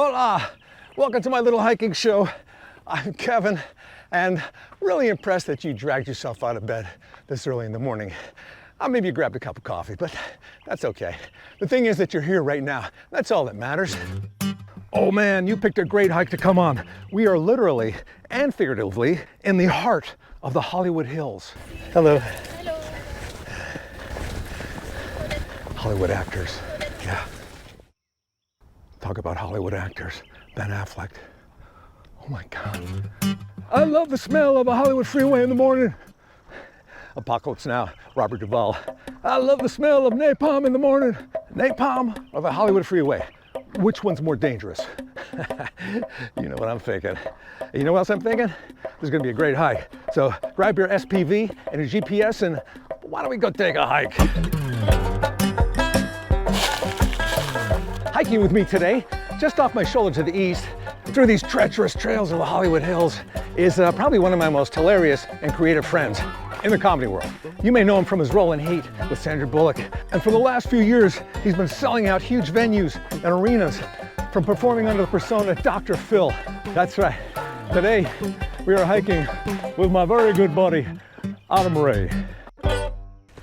Hola! Welcome to my little hiking show. I'm Kevin, and really impressed that you dragged yourself out of bed this early in the morning. Maybe you grabbed a cup of coffee, but that's okay. The thing is that you're here right now. That's all that matters. Oh man, you picked a great hike to come on. We are literally and figuratively in the heart of the Hollywood Hills. Hello. Hello. Hollywood actors, yeah. Talk about Hollywood actors. Ben Affleck. Oh my God. I love the smell of a Hollywood freeway in the morning. Apocalypse Now, Robert Duvall. I love the smell of napalm in the morning. Napalm or the Hollywood freeway? Which one's more dangerous? You know what I'm thinking. You know what else I'm thinking? This is gonna be a great hike. So grab your SPV and your GPS and why don't we go take a hike? Hiking with me today, just off my shoulder to the east, through these treacherous trails of the Hollywood Hills, is probably one of my most hilarious and creative friends in the comedy world. You may know him from his role in Heat with Sandra Bullock, and for the last few years, he's been selling out huge venues and arenas from performing under the persona Dr. Phil. That's right. Today, we are hiking with my very good buddy, Adam Ray.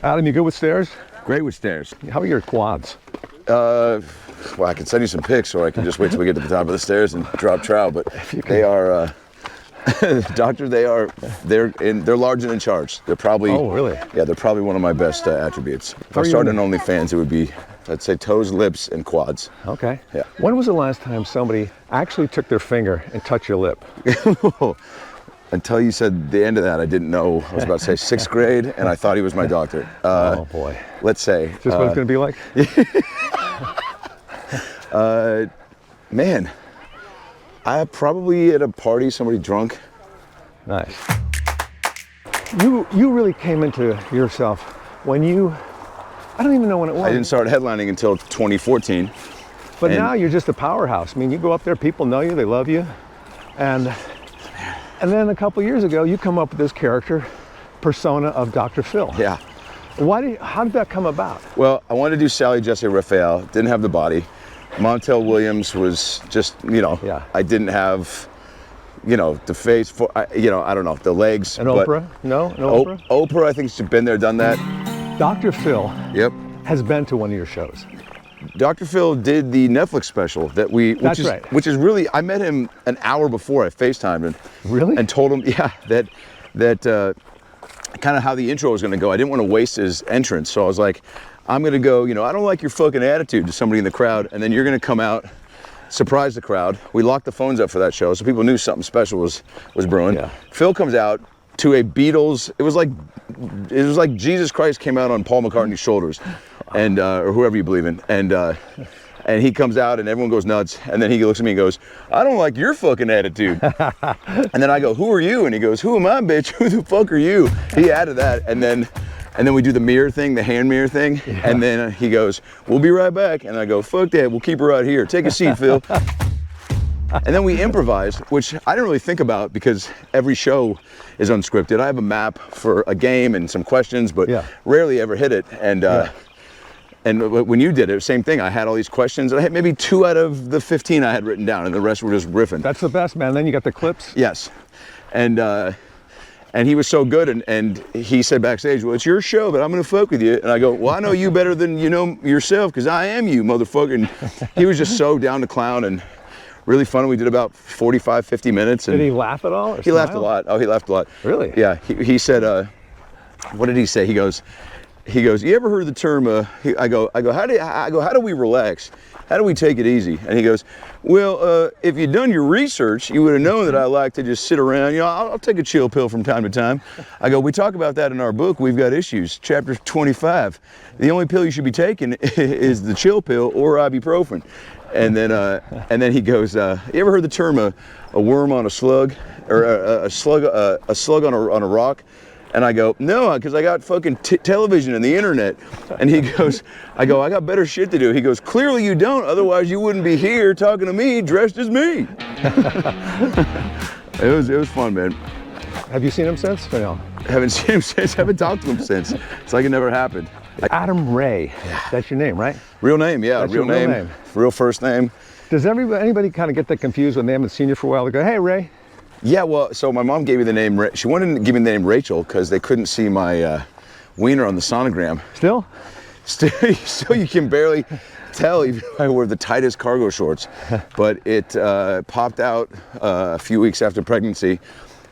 Adam, you good with stairs? Great with stairs. How are your quads? Well, I can send you some pics, or I can just wait till we get to the top of the stairs and drop trow. But they are, doctor. They're large and in charge. They're probably. Oh, really? Yeah, they're probably one of my best attributes. If I started an OnlyFans, it would be, I'd say, toes, lips, and quads. Okay. Yeah. When was the last time somebody actually took their finger and touched your lip? Until you said the end of that, I didn't know. I was about to say 6th grade, and I thought he was my doctor. Oh boy. Let's say. Is this what it's gonna be like? Man, I probably at a party, somebody drunk. Nice. You really came into yourself when I don't even know when it was. I didn't start headlining until 2014. But now you're just a powerhouse. I mean, you go up there, people know you, they love you. And then a couple years ago, you come up with this character persona of Dr. Phil. Yeah. How did that come about? Well, I wanted to do Sally Jesse Raphael, didn't have the body. Montel Williams was just, Yeah. I didn't have, the face for, I don't know, the legs. And Oprah? No Oprah? Oprah, I think she's been there, done that. Dr. Phil Yep. has been to one of your shows. Dr. Phil did the Netflix special which is really, I met him an hour before I FaceTimed him. Really? And told him, yeah, that kind of how the intro was going to go. I didn't want to waste his entrance, so I was like, I'm going to go, I don't like your fucking attitude to somebody in the crowd, and then you're going to come out, surprise the crowd. We locked the phones up for that show, so people knew something special was brewing. Yeah. Phil comes out to a Beatles, it was like Jesus Christ came out on Paul McCartney's shoulders, and or whoever you believe in, and he comes out and everyone goes nuts, and then he looks at me and goes, I don't like your fucking attitude. And then I go, who are you? And he goes, who am I, bitch? Who the fuck are you? He added that, and then we do the mirror thing, the hand mirror thing, yeah. And then he goes, we'll be right back. And I go, fuck that, we'll keep her right here. Take a seat, Phil. And then we improvised, which I didn't really think about because every show is unscripted. I have a map for a game and some questions, but rarely ever hit it. And when you did it, same thing. I had all these questions. I had maybe 2 out of the 15 I had written down, and the rest were just riffing. That's the best, man. Then you got the clips. Yes, and he was so good, and he said backstage, well, it's your show, but I'm going to fuck with you. And I go, well, I know you better than you know yourself, because I am you, motherfucker. And he was just so down to clown and really fun. We did about 45, 50 minutes. And did he laugh at all? He laughed a lot. Oh, he laughed a lot. Really? Yeah. He said, what did he say? He goes, you ever heard the term, I go, how do we relax? How do we take it easy? And he goes, well, if you'd done your research, you would have known that I like to just sit around. I'll take a chill pill from time to time. I go, we talk about that in our book, We've Got Issues, chapter 25. The only pill you should be taking is the chill pill or ibuprofen. And then he goes, you ever heard the term a worm on a slug, or a slug on a rock? And I go, no, because I got fucking television and the internet. And he goes, I got better shit to do. He goes, clearly you don't, otherwise you wouldn't be here talking to me dressed as me. It was fun, man. Have you seen him since? Or no? Haven't seen him since, haven't talked to him since. It's like it never happened. Adam Ray, that's your name, right? Real name, yeah, That's real your name. Real first name. Does anybody kind of get that confused when they haven't seen you for a while? They go, hey, Ray. Yeah, well, so my mom gave me the name, she wanted to give me the name Rachel because they couldn't see my wiener on the sonogram. Still? Still, you can barely tell even if I wore the tightest cargo shorts. But it popped out a few weeks after pregnancy,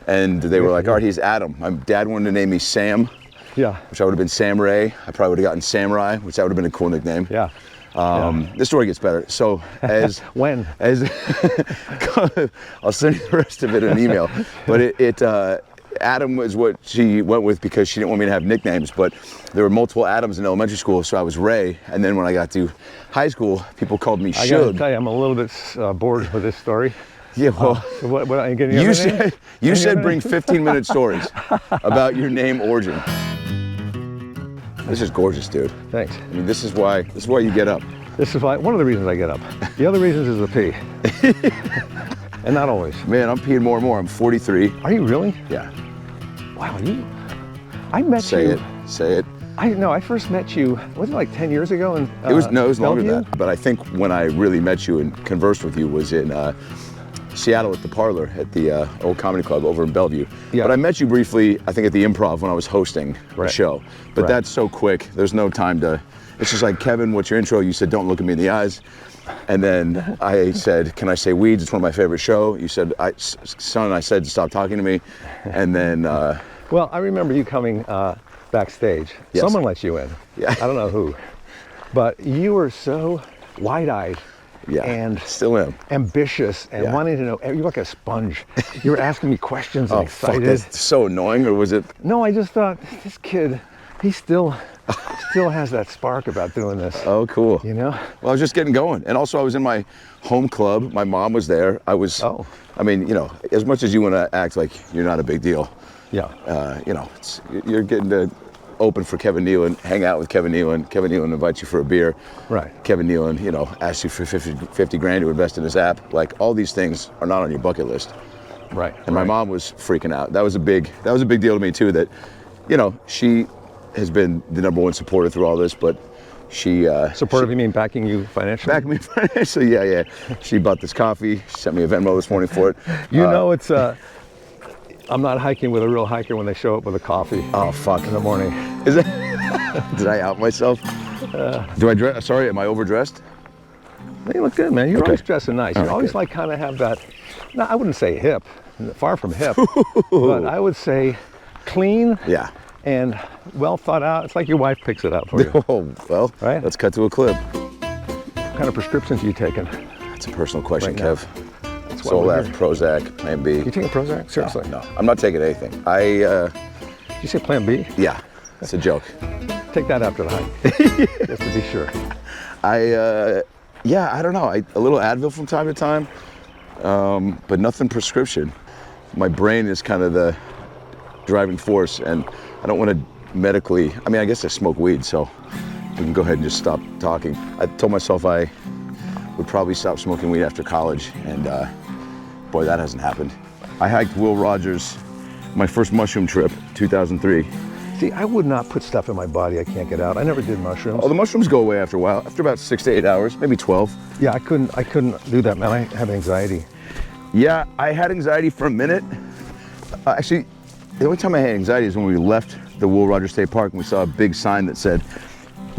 and they were like, all right, he's Adam. My dad wanted to name me Sam. Yeah. Which I would have been Sam Ray. I probably would have gotten Samurai, which that would have been a cool nickname. Yeah. The story gets better. So as when I'll send you the rest of it in an email. But Adam was what she went with because she didn't want me to have nicknames. But there were multiple Adams in elementary school, so I was Ray. And then when I got to high school, people called me I Shug. gotta tell you, I'm a little bit bored with this story. Yeah, well, so what are you getting? You said bring 15-minute stories about your name origin. This is gorgeous, dude. Thanks. I mean, this is why you get up. This is why one of the reasons I get up. The other reasons is the pee. And not always. Man, I'm peeing more and more. I'm 43. Are you really? Yeah. Wow, I met you. Say it. I first met you, was it like 10 years ago? It was longer Bellevue? than that. But I think when I really met you and conversed with you was in Seattle at the Parlor at the old comedy club over in Bellevue. Yeah. But I met you briefly, I think at the Improv when I was hosting a show. But that's so quick. There's no time to, it's just like, Kevin, what's your intro? You said, don't look at me in the eyes. And then I said, can I say weeds? It's one of my favorite show. You said, son, I said, stop talking to me. And then. Well, I remember you coming backstage. Yes. Someone let you in. Yeah. I don't know who. But you were so wide-eyed. Yeah, and still am. Ambitious and wanting to know. You're like a sponge. You were asking me questions and excited. Fuck, that's so annoying, or was it? No, I just thought, this kid, he still has that spark about doing this. Oh, cool. You know? Well, I was just getting going. And also I was in my home club. My mom was there. I mean, as much as you want to act like you're not a big deal. Yeah. You're getting to open for Kevin Nealon, hang out with Kevin Nealon. Kevin Nealon invites you for a beer. Right. Kevin Nealon, asks you for 50 grand to invest in his app. Like, all these things are not on your bucket list. Right. And my mom was freaking out. That was a big deal to me too, that, she has been the #1 supporter through all this, but she... Supportive, you mean backing you financially? Backing me financially, yeah. She bought this coffee. She sent me a Venmo this morning for it. It's... I'm not hiking with a real hiker when they show up with a coffee. Oh, fuck. In the morning. Is it? Did I out myself? Do I dress? Sorry, am I overdressed? You look good, man. You're always dressing nice. You always good. like kind of have that, no, I wouldn't say hip, far from hip, but I would say clean. Yeah. And well thought out. It's like your wife picks it up for you. Oh, well, right? Let's cut to a clip. What kind of prescriptions are you taking? That's a personal question, Right now. Kev. Solaf, Prozac, Plan B. You taking Prozac? Seriously? No, I'm not taking anything. Did you say Plan B? Yeah, it's a joke. Take that after the hike, just to be sure. I don't know. A little Advil from time to time, but nothing prescription. My brain is kind of the driving force, and I don't want to medically, I guess I smoke weed, so we can go ahead and just stop talking. I told myself I would probably stop smoking weed after college, and boy, that hasn't happened. I hiked Will Rogers, my first mushroom trip, 2003. See, I would not put stuff in my body I can't get out. I never did mushrooms. Oh, the mushrooms go away after a while, after about 6 to 8 hours, maybe 12. Yeah, I couldn't do that, man. I have anxiety. Yeah, I had anxiety for a minute. Actually, the only time I had anxiety is when we left the Will Rogers State Park and we saw a big sign that said,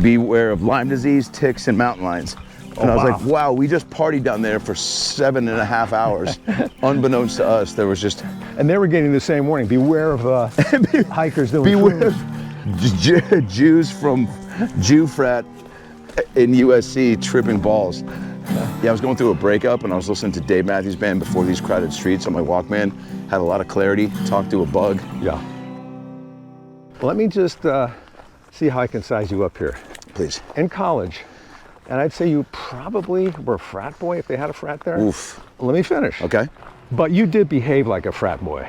beware of Lyme disease, ticks, and mountain lions. And I was like, wow, we just partied down there for 7.5 hours. Unbeknownst to us, there was just... And they were getting the same warning. Beware of hikers doing beware of Jews from Jew frat in USC tripping balls. Yeah, I was going through a breakup and I was listening to Dave Matthews Band Before These Crowded Streets on my Walkman. Had a lot of clarity, talked to a bug. Yeah. Let me just see how I can size you up here. Please. In college, and I'd say you probably were a frat boy if they had a frat there. Oof. Let me finish. Okay. But you did behave like a frat boy.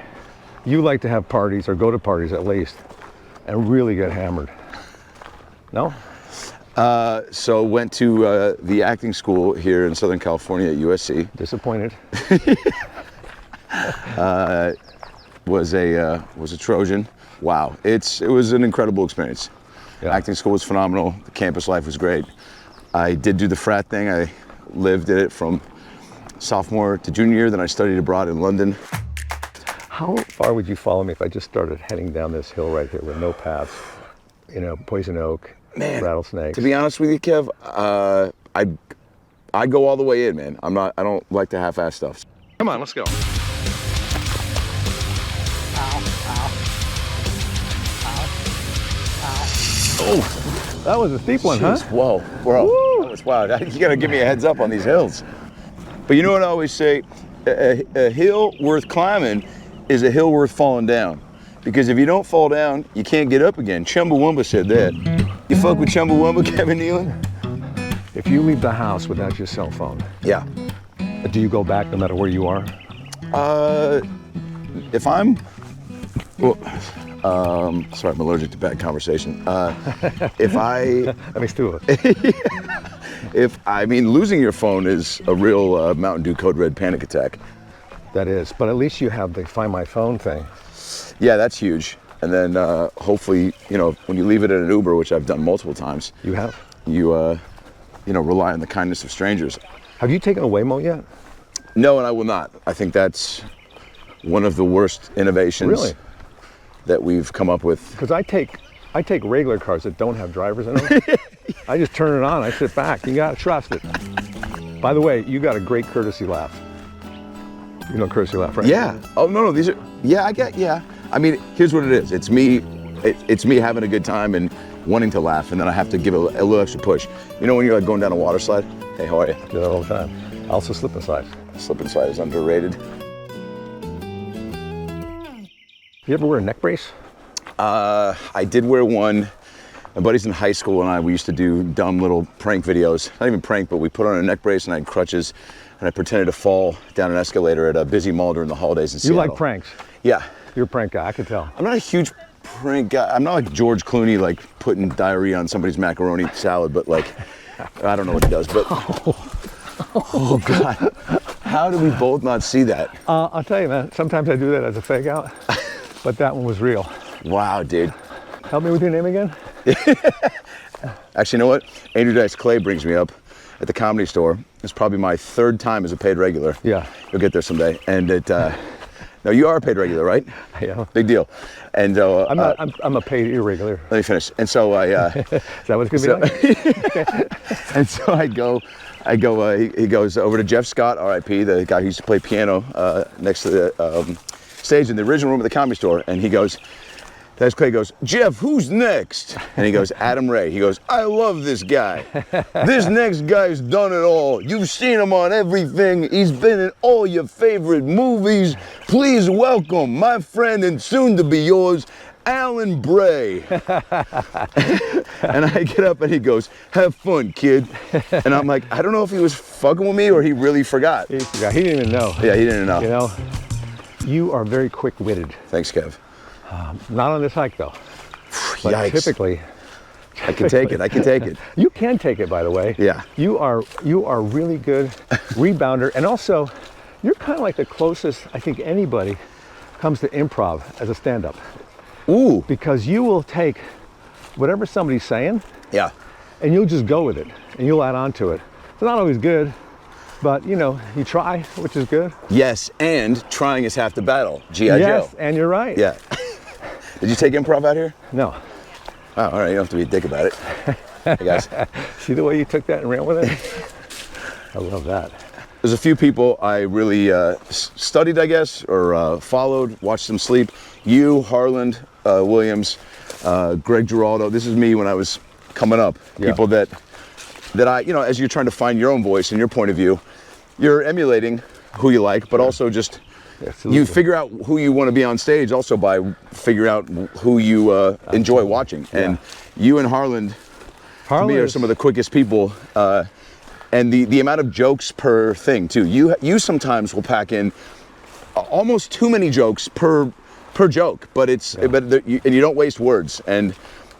You like to have parties, or go to parties at least, and really get hammered. No? So went to the acting school here in Southern California at USC. Disappointed. Was a Trojan. Wow, it was an incredible experience. Yeah. Acting school was phenomenal. The campus life was great. I did do the frat thing. I lived in it from sophomore to junior year. Then I studied abroad in London. How far would you follow me if I just started heading down this hill right here with no paths? You know, poison oak, Man, rattlesnakes. To be honest with you, Kev, I go all the way in, man. I don't like to half-ass stuff. Come on, let's go. Oh, that was a steep one, huh? Whoa, bro. That was wild. You gotta give me a heads up on these hills. But you know what I always say? A hill worth climbing is a hill worth falling down. Because if you don't fall down, you can't get up again. Chumbawamba said that. You fuck with Chumbawamba, Kevin Nealon? If you leave the house without your cell phone, Yeah. do you go back no matter where you are? If I'm, well, sorry, I'm allergic to bad conversation. If I, That makes two of us. I mean, losing your phone is a real Mountain Dew Code Red panic attack. That is, but at least you have the Find My Phone thing. Yeah, that's huge. And then hopefully, you know, when you leave it at an Uber, which I've done multiple times, You have? you know, rely on the kindness of strangers. Have you taken a Waymo yet? No, and I will not. I think that's one of the worst innovations Really? that we've come up with. Because I take regular cars that don't have drivers in them. I just turn it on, I sit back. You gotta trust it. By the way, you got a great courtesy laugh. You know courtesy laugh, right? Yeah. Oh no, these are. Yeah, yeah. I mean, here's what it is. It's me having a good time and wanting to laugh, and then I have to give it a little extra push. You know when you're like going down a water slide? Hey, how are you? Do that all the time. I also slip and slide. Slip and slide is underrated. You ever wear a neck brace? I did wear one. My buddies in high school and we used to do dumb little prank videos. Not even prank, but we put on a neck brace and I had crutches, and I pretended to fall down an escalator at a busy mall during the holidays in Seattle. You like pranks? Yeah. You're a prank guy, I could tell. I'm not a huge prank guy. I'm not like George Clooney, like putting diarrhea on somebody's macaroni salad, but like, I don't know what he does, but, oh God, how do we both not see that? I'll tell you, man, sometimes I do that as a fake out, but that one was real. Wow, dude. Help me with your name again? Actually, you know what? Andrew Dice Clay brings me up at the Comedy Store. It's probably my third time as a paid regular. Yeah. You'll get there someday. And no, you are a paid regular, right? Yeah. Big deal. And I'm a paid irregular. let me finish. And so I, Is that what it's gonna be like? and so he goes over to Jeff Scott, RIP, the guy who used to play piano next to the stage in the original room of the Comedy Store. And he goes, Dice Clay goes, Jeff, who's next? And he goes, Adam Ray. He goes, I love this guy. This next guy's done it all. You've seen him on everything. He's been in all your favorite movies. Please welcome my friend and soon to be yours, Alan Bray. And I get up and he goes, have fun, kid. And I'm like, I don't know if he was fucking with me or he really forgot. He forgot. He didn't even know. Yeah, he didn't know. You know, you are very quick-witted. Thanks, Kev. Not on this hike, though. But Yikes. typically, I can take it. I can take it. you can take it, by the way. Yeah. You are really good rebounder, and also, you're kind of like the closest I think anybody comes to improv as a stand-up, Ooh. because you will take whatever somebody's saying, Yeah. and you'll just go with it, and you'll add on to it. It's not always good, but you know, you try, which is good. Yes, and trying is half the battle. G.I. Yes, Joe. and you're right. Yeah. Did you take improv out here? No. Oh, all right. You don't have to be a dick about it. Hey, guys. See the way you took that and ran with it? I love that. There's a few people I really studied, I guess, or followed, watched them sleep. You, Harland, Williams, Greg Giraldo. This is me when I was coming up. Yeah. People that I, you know, as you're trying to find your own voice and your point of view, you're emulating who you like, but also just Absolutely. you figure out who you want to be on stage also by figuring out who you enjoy watching. And you and Harland, to me, are some of the quickest people. And the amount of jokes per thing too. You sometimes will pack in almost too many jokes per joke, but and you don't waste words. And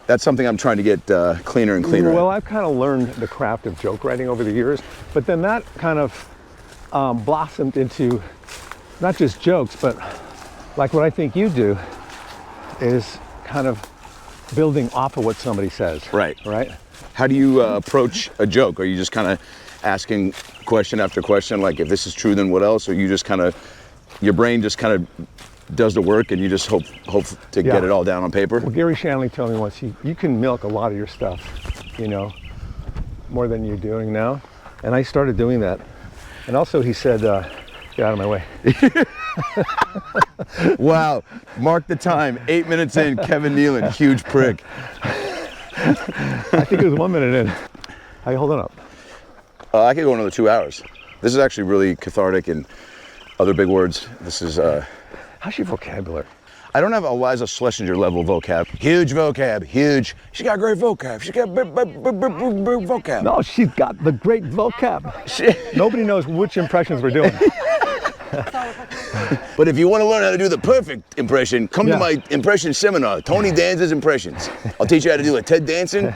that's something I'm trying to get cleaner and cleaner. Well, I've kind of learned the craft of joke writing over the years, but then that kind of blossomed into not just jokes, but like what I think you do is kind of building off of what somebody says. Right. Right. How do you approach a joke? Are you just kind of asking question after question, like if this is true, then what else? Or you just kind of, your brain just kind of does the work and you just hope to get it all down on paper? Well, Gary Shanley told me once, you can milk a lot of your stuff, you know, more than you're doing now. And I started doing that. And also he said, get out of my way. Wow, mark the time, 8 minutes in, Kevin Nealon, huge prick. I think it was 1 minute in. How you holding up? I could go another 2 hours. This is actually really cathartic and other big words. This is, How's your vocabulary? I don't have Eliza Schlesinger level vocab. Huge vocab, huge. She got great vocab. She got big vocab. No, she's got the great vocab. Nobody knows which impressions we're doing. But if you want to learn how to do the perfect impression, come to my impression seminar, Tony Danza's impressions. I'll teach you how to do a Ted Danson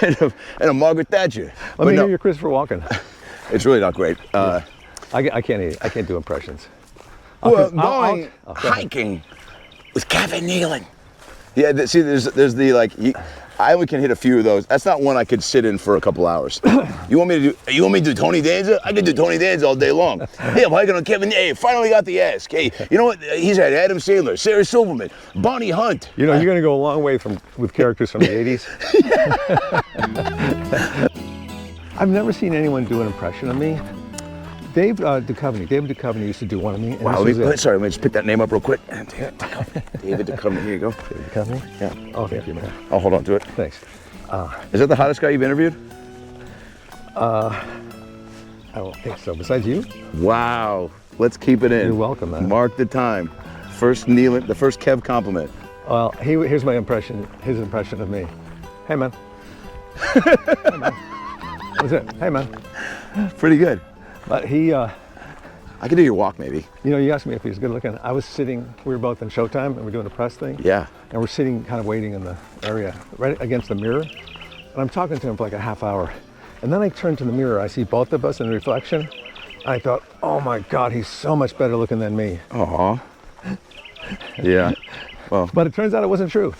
and a Margaret Thatcher. Let me hear your Christopher Walken. It's really not great. I can't do impressions. We're going hiking with Kevin Nealon. Yeah, see, there's the like. I only can hit a few of those. That's not one I could sit in for a couple hours. You want me to do Tony Danza? I could do Tony Danza all day long. Hey, I'm hiking on Kevin. Hey, finally got the ask. Hey, you know what? He's had Adam Sandler, Sarah Silverman, Bonnie Hunt. You know, you're gonna go a long way with characters from the 80s. I've never seen anyone do an impression of me. David Duchovny used to do one of me. Wow, sorry, let me just pick that name up real quick. David Duchovny, here you go. David Duchovny? Yeah. Oh, thank you, man. I'll hold on to it. Thanks. Is that the hottest guy you've interviewed? I don't think so. Besides you? Wow. Let's keep it in. You're welcome, man. Mark the time. First Nealon, the first Kev compliment. Well, here's my impression, his impression of me. Hey, man. Hey, man. What's it? Hey, man. Pretty good. But he, I could do your walk maybe. You know, you asked me if he was good looking. I was sitting, we were both in Showtime and we're doing a press thing. Yeah. And we're sitting kind of waiting in the area, right against the mirror. And I'm talking to him for like a half hour. And then I turn to the mirror, I see both of us in the reflection. I thought, oh my God, he's so much better looking than me. Aw. Yeah. Well. But it turns out it wasn't true.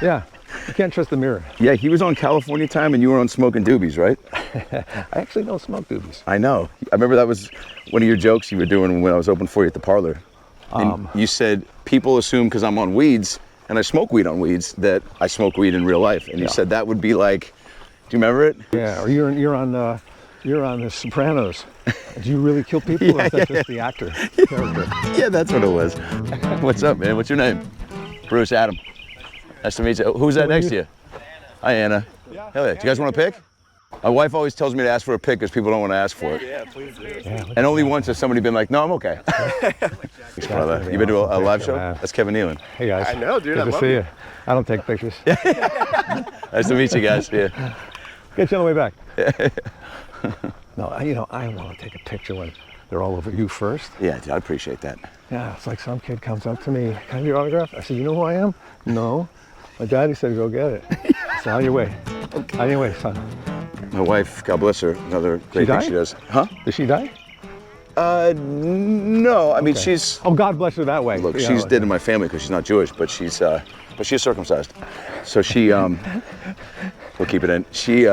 Yeah. You can't trust the mirror. Yeah, he was on California Time and you were on Smoking Doobies, right? I actually don't smoke doobies. I know. I remember that was one of your jokes you were doing when I was open for you at the parlor. And you said, people assume because I'm on weeds and I smoke weed on weeds that I smoke weed in real life. And you said that would be like, do you remember it? Yeah, or you're on The Sopranos. Do you really kill people or is that just the actor character? Yeah, that's what it was. What's up, man? What's your name? Bruce Adam. Nice to meet you. Who's that next to you? Hi, Anna. Yeah. Hell yeah. Do you guys want a pic? My wife always tells me to ask for a pic because people don't want to ask for it. Yeah, please do. Yeah, and only once has somebody been like, no, I'm okay. Thanks, brother. You been to a live show? That's Kevin Nealon. Hey, guys. I know, dude. Good to see you. I don't take pictures. Nice to meet you guys. Yeah. Get you on the way back. No, you know, I want to take a picture when they're all over you first. Yeah, dude, I appreciate that. Yeah, it's like some kid comes up to me, can I have your autograph? I said, you know who I am? No. My daddy said, go get it. So on your way. Okay. On your way, son. My wife, God bless her, another great thing she does. Huh? Did she die? No. I mean, she's... Oh, God bless her that way. Look, she's dead in my family because she's not Jewish, but she's circumcised. So she, we'll keep it in. She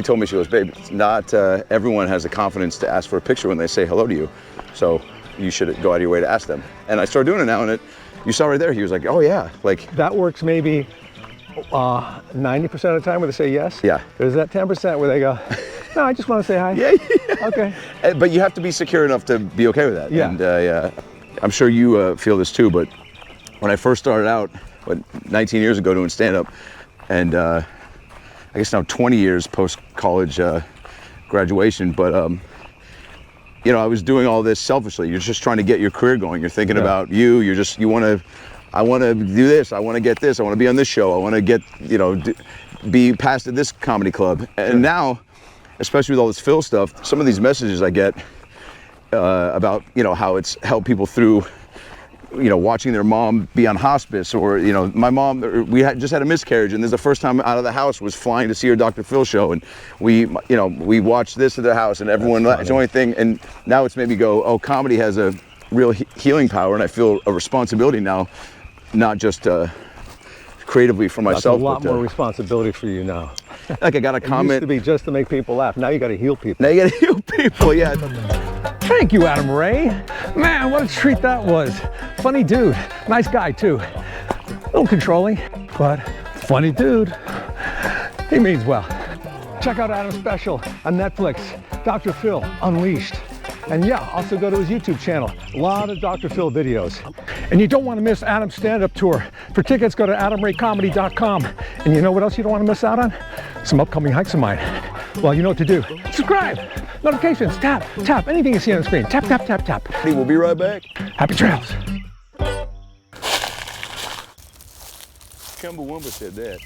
told me, she goes, babe, not everyone has the confidence to ask for a picture when they say hello to you. So you should go out of your way to ask them. And I started doing it now, and you saw right there, he was like, oh yeah. Like that works maybe 90% of the time where they say yes. Yeah. There's that 10% where they go, no, I just want to say hi. Yeah. Okay. But you have to be secure enough to be okay with that. Yeah. And yeah, I'm sure you feel this too, but when I first started out, 19 years ago doing stand-up, and I guess now 20 years post-college graduation, but you know, I was doing all this selfishly. You're just trying to get your career going. You're thinking about you. I want to do this. I want to get this. I want to be on this show. I want to get, you know, be passed at this comedy club. And now, especially with all this Phil stuff, some of these messages I get about, you know, how it's helped people through, you know, watching their mom be on hospice, or, you know, my mom, just had a miscarriage, and this is the first time out of the house was flying to see her Dr. Phil show, and we watched this at the house, and everyone, it's the only thing, and now it's made me go, oh, comedy has a real healing power, and I feel a responsibility now, not just creatively for myself. That's a lot more responsibility for you now. Like I got a It used comment. to be just to make people laugh. Now you got to heal people. Now you gotta heal people, yeah. Thank you, Adam Ray. Man, what a treat that was. Funny dude, nice guy too. A little controlling, but funny dude. He means well. Check out Adam's special on Netflix, Dr. Phil Unleashed. And yeah, also go to his YouTube channel. A lot of Dr. Phil videos. And you don't want to miss Adam's stand-up tour. For tickets, go to adamraycomedy.com. And you know what else you don't want to miss out on? Some upcoming hikes of mine. Well, you know what to do. Subscribe, notifications, tap, tap, anything you see on the screen. Tap, tap, tap, tap. We'll be right back. Happy trails. Chumbawamba said that.